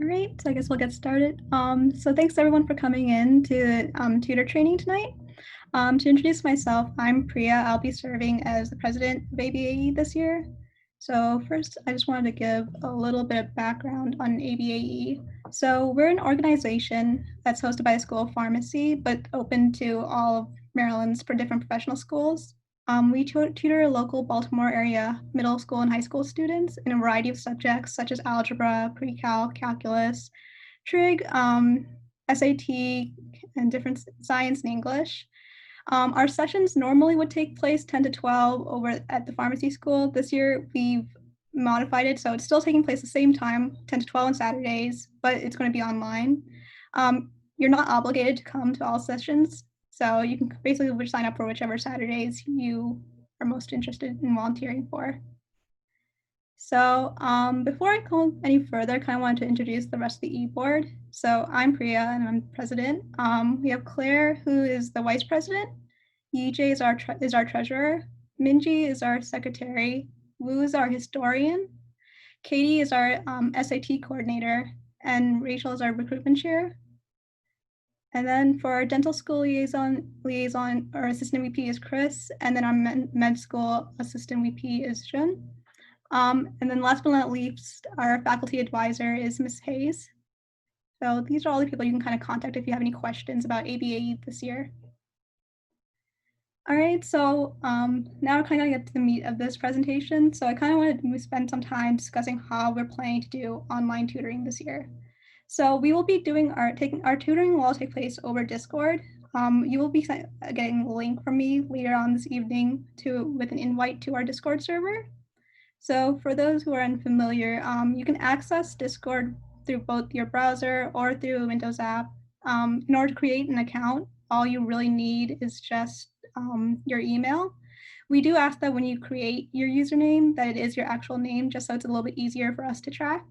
All right, so I guess we'll get started. So thanks everyone for coming in to tutor training tonight. To introduce myself, I'm Priya. I'll be serving as the president of ABAE this year. So first, I just wanted to give a little bit of background on ABAE. So we're an organization that's hosted by the School of Pharmacy, but open to all of Maryland's different professional schools. We tutor local Baltimore area middle school and high school students in a variety of subjects such as algebra, pre-calc, calculus, trig, SAT, and different science and English. Our sessions normally would take place 10 to 12 over at the pharmacy school. This year we've modified it, so it's still taking place the same time, 10 to 12 on Saturdays, but it's going to be online. You're not obligated to come to all sessions, so you can basically sign up for whichever Saturdays you are most interested in volunteering for. So before I go any further, I kind of wanted to introduce the rest of the e-board. So I'm Priya and I'm president. We have Claire, who is the vice president. Yijay is our treasurer. Minji is our secretary. Wu is our historian. Katie is our SAT coordinator. And Rachel is our recruitment chair. And then for our dental school liaison, our assistant VP is Chris. And then our med school assistant VP is Jun. And then last but not least, our faculty advisor is Ms. Hayes. So these are all the people you can kind of contact if you have any questions about ABAE this year. All right, so now we're kind of gonna get to the meat of this presentation. So I kind of wanted to spend some time discussing how we're planning to do online tutoring this year. So we will be doing our tutoring will all take place over Discord. You will be getting a link from me later on this evening with an invite to our Discord server. So for those who are unfamiliar, you can access Discord through both your browser or through a Windows app. In order to create an account, all you really need is just your email. We do ask that when you create your username, that it is your actual name, just so it's a little bit easier for us to track.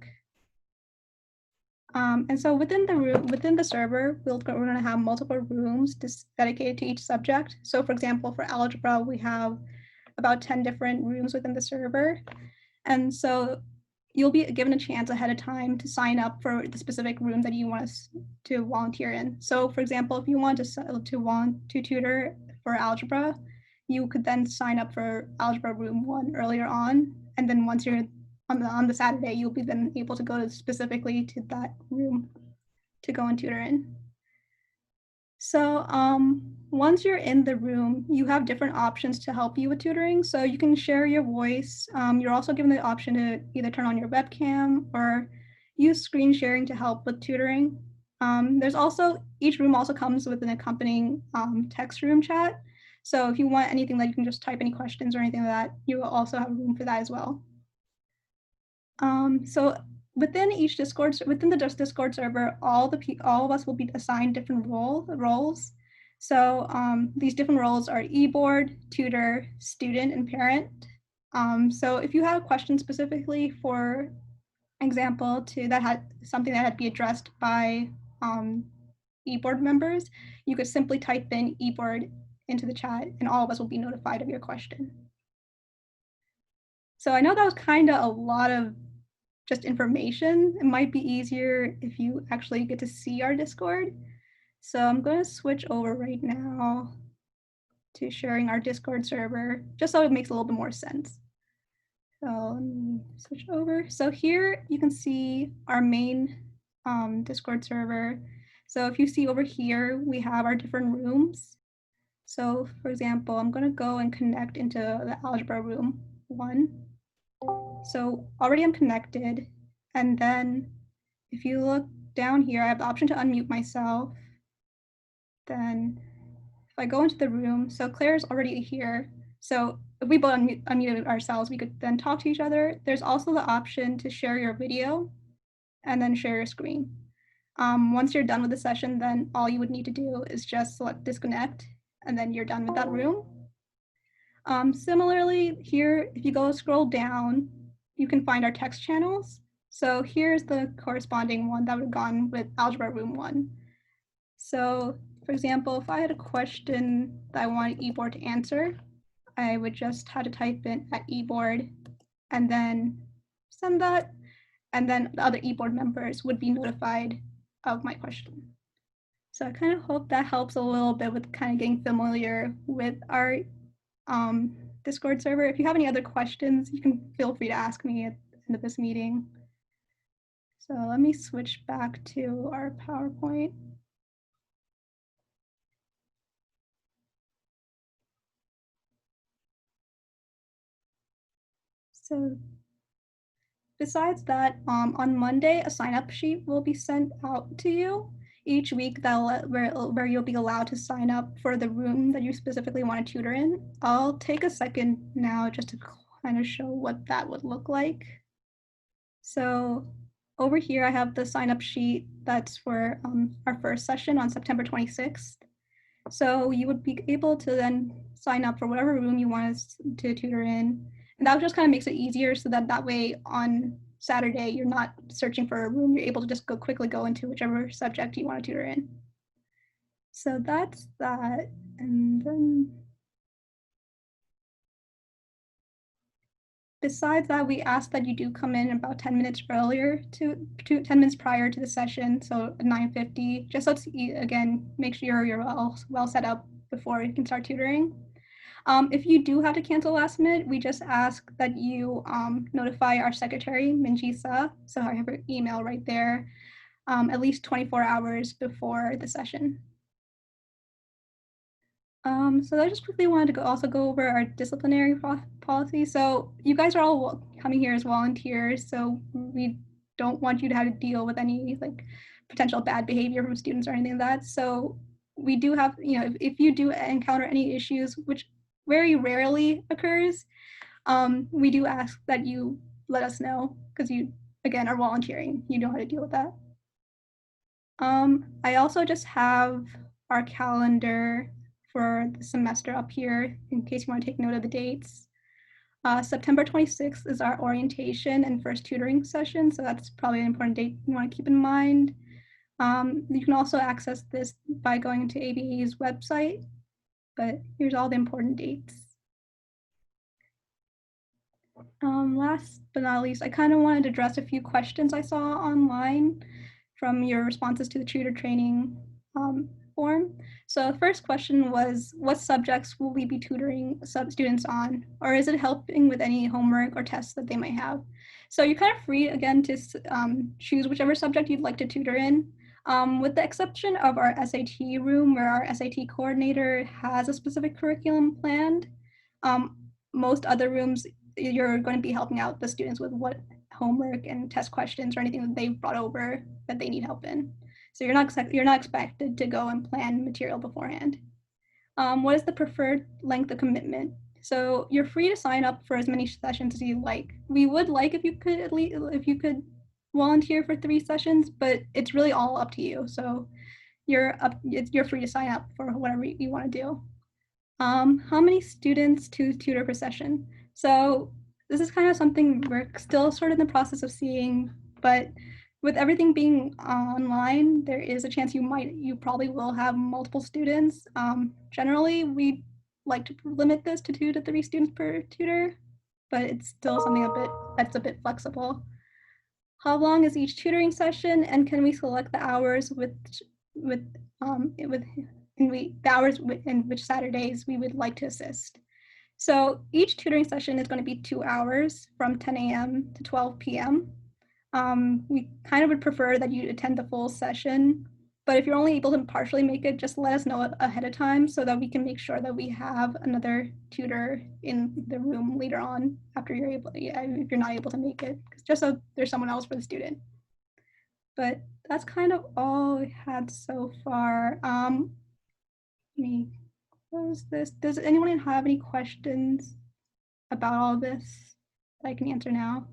And so within the server, we're going to have multiple rooms dedicated to each subject. So for example, for algebra, we have about 10 different rooms within the server. And so you'll be given a chance ahead of time to sign up for the specific room that you want to volunteer in. So for example, if you want to tutor for algebra, you could then sign up for algebra room 1 earlier on. And then once you're on the Saturday, you'll be then able to go specifically to that room to go and tutor in. So once you're in the room, you have different options to help you with tutoring. So you can share your voice. You're also given the option to either turn on your webcam or use screen sharing to help with tutoring. Each room also comes with an accompanying text room chat. So if you want anything that you can just type any questions or anything like that, you will also have room for that as well. So within the Discord server, all of us will be assigned different roles. So these different roles are e-board, tutor, student, and parent. So if you have a question specifically, for example, that had something that had to be addressed by e-board members, you could simply type in e-board into the chat, and all of us will be notified of your question. So I know that was kind of a lot of just information. It might be easier if you actually get to see our Discord. So I'm going to switch over right now to sharing our Discord server, just so it makes a little bit more sense. So let me switch over. So here you can see our main Discord server. So if you see over here, we have our different rooms. So for example, I'm going to go and connect into the algebra room 1. So already I'm connected. And then if you look down here, I have the option to unmute myself. Then if I go into the room, so Claire's already here. So if we both unmuted ourselves, we could then talk to each other. There's also the option to share your video and then share your screen. Once you're done with the session, then all you would need to do is just select disconnect, and then you're done with that room. Similarly, here, if you scroll down, you can find our text channels. So here's the corresponding one that would have gone with algebra room 1. So for example, if I had a question that I wanted eBoard to answer, I would just have to type in at eBoard and then send that. and then the other e-board members would be notified of my question. So I kind of hope that helps a little bit with kind of getting familiar with our Discord server. If you have any other questions, you can feel free to ask me at the end of this meeting. So let me switch back to our PowerPoint. So besides that, on Monday, a sign-up sheet will be sent out to you each week where you'll be allowed to sign up for the room that you specifically want to tutor in. I'll take a second now just to kind of show what that would look like. So over here, I have the sign-up sheet that's for our first session on September 26th. So you would be able to then sign up for whatever room you want us to tutor in. And that just kind of makes it easier so that way on Saturday, you're not searching for a room. You're able to just quickly go into whichever subject you want to tutor in. So that's that. And then besides that, we ask that you do come in about 10 minutes earlier to 10 minutes prior to the session, so 9:50, just so it's, again, make sure you're well set up before you can start tutoring. If you do have to cancel last minute, we just ask that you notify our secretary, Minjisa, so I have her email right there, at least 24 hours before the session. So I just quickly wanted to also go over our disciplinary policy. So you guys are all coming here as volunteers, so we don't want you to have to deal with any like potential bad behavior from students or anything like that. So we do have, if you do encounter any issues, which very rarely occurs, we do ask that you let us know because you, again, are volunteering. You know how to deal with that. I also just have our calendar for the semester up here in case you want to take note of the dates. September 26th is our orientation and first tutoring session, so that's probably an important date you want to keep in mind. You can also access this by going to ABAE's website, but here's all the important dates. Last but not least, I kind of wanted to address a few questions I saw online from your responses to the tutor training form. So the first question was, what subjects will we be tutoring students on? Or is it helping with any homework or tests that they might have? So you're kind of free, again, to choose whichever subject you'd like to tutor in. With the exception of our SAT room, where our SAT coordinator has a specific curriculum planned, most other rooms, you're going to be helping out the students with what homework and test questions or anything that they've brought over that they need help in. So you're not expected to go and plan material beforehand. What is the preferred length of commitment? So you're free to sign up for as many sessions as you like. We would like if you could volunteer for 3 sessions, but it's really all up to you. So you're free to sign up for whatever you want to do. How many students to tutor per session? So this is kind of something we're still sort of in the process of seeing, but with everything being online, there is a chance you probably will have multiple students. Generally, we like to limit this to 2 to 3 students per tutor, but it's still something that's a bit flexible. How long is each tutoring session, and can we select the hours the hours in which Saturdays we would like to assist? So each tutoring session is going to be 2 hours from 10 a.m. to 12 p.m. We kind of would prefer that you attend the full session, but if you're only able to partially make it, just let us know ahead of time so that we can make sure that we have another tutor in the room later on after if you're not able to make it, just so there's someone else for the student. But that's kind of all we had so far. Let me close this. Does anyone have any questions about all of this that I can answer now?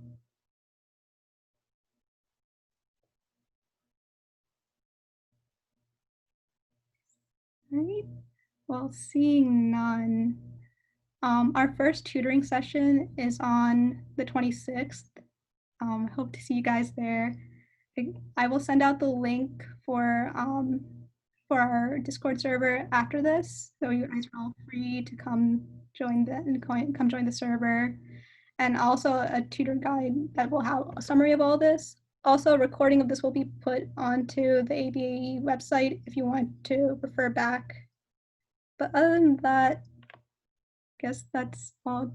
All right. Well, seeing none, our first tutoring session is on the 26th. Hope to see you guys there. I will send out the link for our Discord server after this, so you guys are all free to come join the server. and also a tutor guide that will have a summary of all this. Also, a recording of this will be put onto the ABAE website if you want to refer back. But other than that, I guess that's all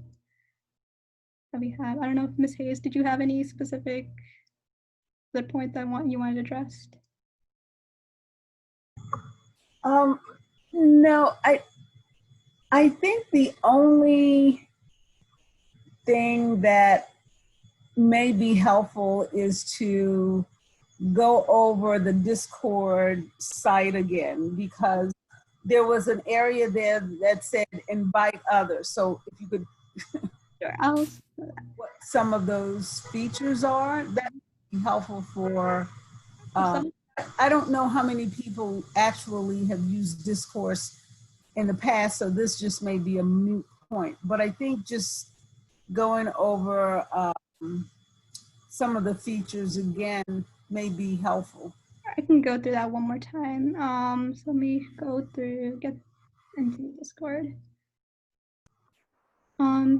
that we have. I don't know if Ms. Hayes, did you have any specific other point that you wanted addressed? No, I think the only thing that may be helpful is to go over the Discord site again, because there was an area there that said invite others. So if you could, Sure, what some of those features are, that would be helpful for, I don't know how many people actually have used Discourse in the past, so this just may be a moot point. But I think just going over some of the features again may be helpful. I can go through that one more time. So let me go through, get into Discord.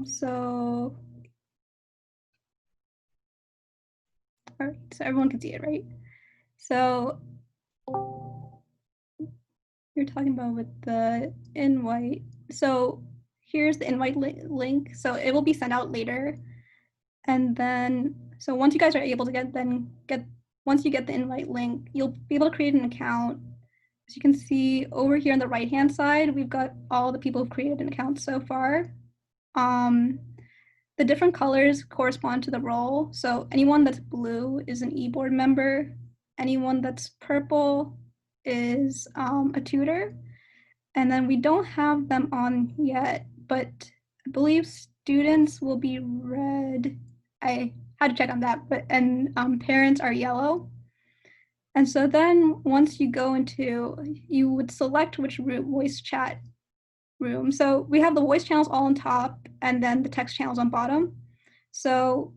So, all right, so everyone can see it, right? So you're talking about with the invite. So here's the invite link. So it will be sent out later. And then, so once you guys are able to once you get the invite link, you'll be able to create an account. As you can see over here on the right-hand side, we've got all the people who've created an account so far. The different colors correspond to the role. So anyone that's blue is an e-board member. Anyone that's purple is a tutor. And then we don't have them on yet, but I believe students will be red. I had to check on that, but and parents are yellow. And so then once you go into, you would select which voice chat room. So we have the voice channels all on top and then the text channels on bottom. So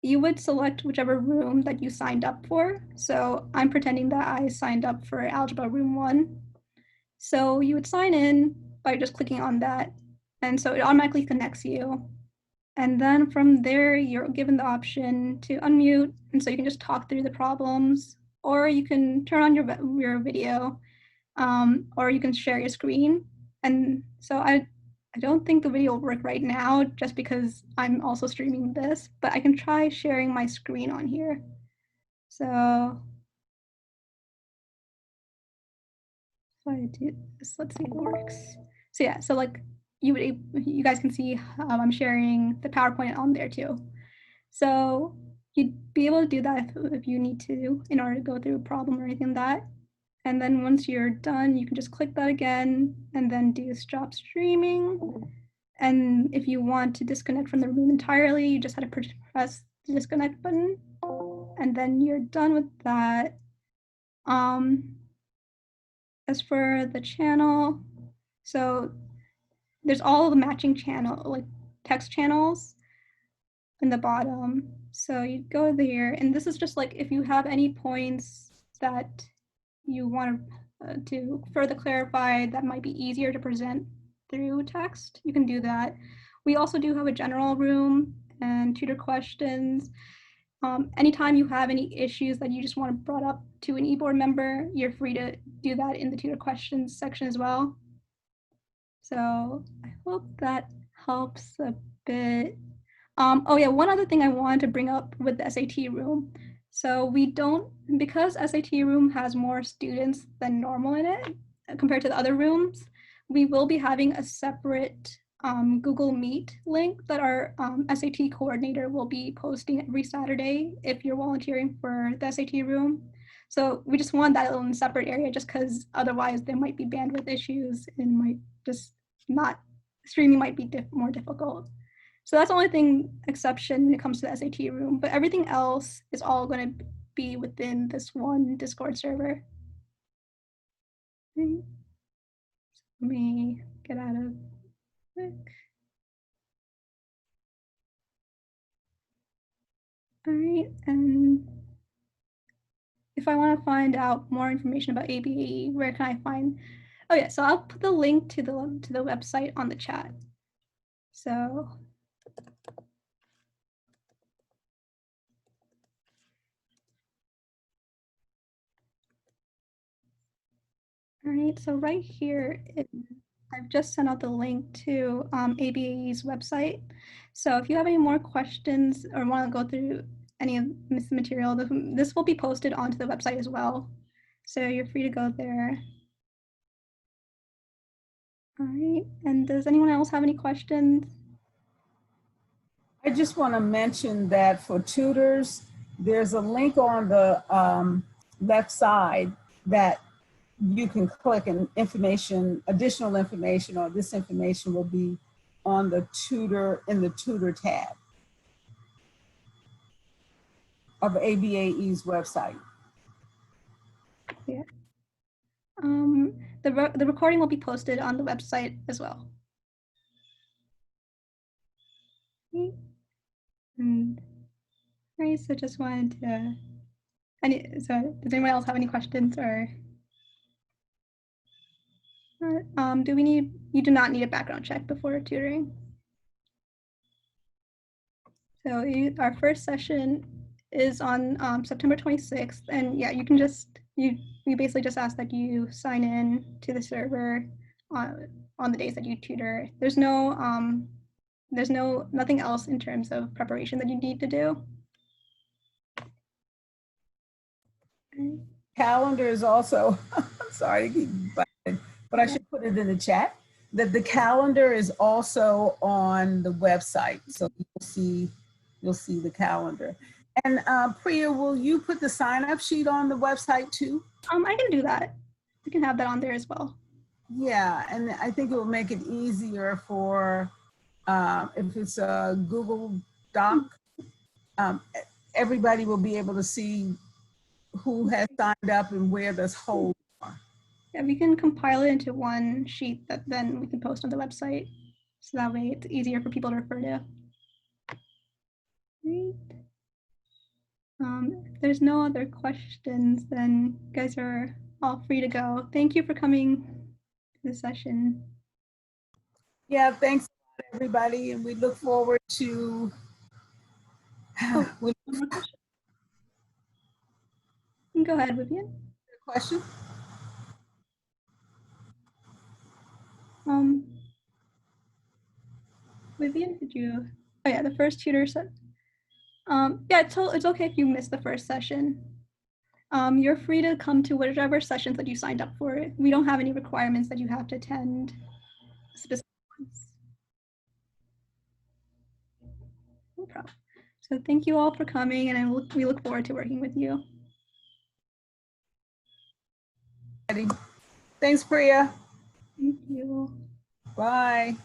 you would select whichever room that you signed up for. So I'm pretending that I signed up for Algebra Room 1. So you would sign in by just clicking on that. And so it automatically connects you. And then from there, you're given the option to unmute. And so you can just talk through the problems, or you can turn on your video, or you can share your screen. And so I don't think the video will work right now just because I'm also streaming this, but I can try sharing my screen on here. So if I do this, let's see if it works. So yeah, so like you guys can see I'm sharing the PowerPoint on there too. So you'd be able to do that if you need to in order to go through a problem or anything like that. And then once you're done, you can just click that again and then do stop streaming. And if you want to disconnect from the room entirely, you just have to press the disconnect button. And then you're done with that. As for the channel, so there's all the matching channel, like text channels in the bottom. So you go there, and this is just like if you have any points that you want to further clarify that might be easier to present through text, you can do that. We also do have a general room and tutor questions. Anytime you have any issues that you just want to brought up to an e-board member, you're free to do that in the tutor questions section as well. So I hope that helps a bit. Oh yeah, one other thing I wanted to bring up with the SAT room. So we don't, because SAT room has more students than normal in it compared to the other rooms, we will be having a separate Google Meet link that our SAT coordinator will be posting every Saturday if you're volunteering for the SAT room. So we just want that in a separate area just because otherwise there might be bandwidth issues and might just not, streaming might be more difficult. So that's the only thing exception when it comes to the SAT room, but everything else is all going to be within this one Discord server. Let me get out of it. All right, and if I want to find out more information about ABAE, where can I find? Oh yeah, so I'll put the link to the website on the chat. So All right, so right here, I've just sent out the link to ABAE's website. So if you have any more questions or want to go through any of this material, this will be posted onto the website as well. So you're free to go there. All right, and does anyone else have any questions? I just want to mention that for tutors, there's a link on the left side that you can click, and additional information, or this information will be on the tutor, in the tutor tab of ABAE's website. Yeah. The recording will be posted on the website as well. Okay. And right, so just wanted to. So does anyone else have any questions or? You do not need a background check before tutoring. So our first session is on September 26th, and yeah, you can we basically just ask that you sign in to the server on the days that you tutor. There's nothing else in terms of preparation that you need to do. Okay. Calendar is also, I'm sorry to keep butting, but I should put it in the chat, that the calendar is also on the website. So you'll see the calendar. And Priya, will you put the sign-up sheet on the website too? I can do that. You can have that on there as well. Yeah, and I think it will make it easier for, if it's a Google Doc, everybody will be able to see who has signed up and where this whole. Yeah, we can compile it into one sheet that then we can post on the website. So that way it's easier for people to refer to. Great. If there's no other questions, then you guys are all free to go. Thank you for coming to the session. Yeah, thanks everybody, and we look forward to. Oh, one more question. You can go ahead, Vivian. Question? Vivian, did you? Oh yeah, the first tutor said. Yeah, it's okay if you missed the first session. You're free to come to whatever sessions that you signed up for. We don't have any requirements that you have to attend specific ones. No problem. So thank you all for coming, and we look forward to working with you. Thanks, Priya. Thank you. Bye.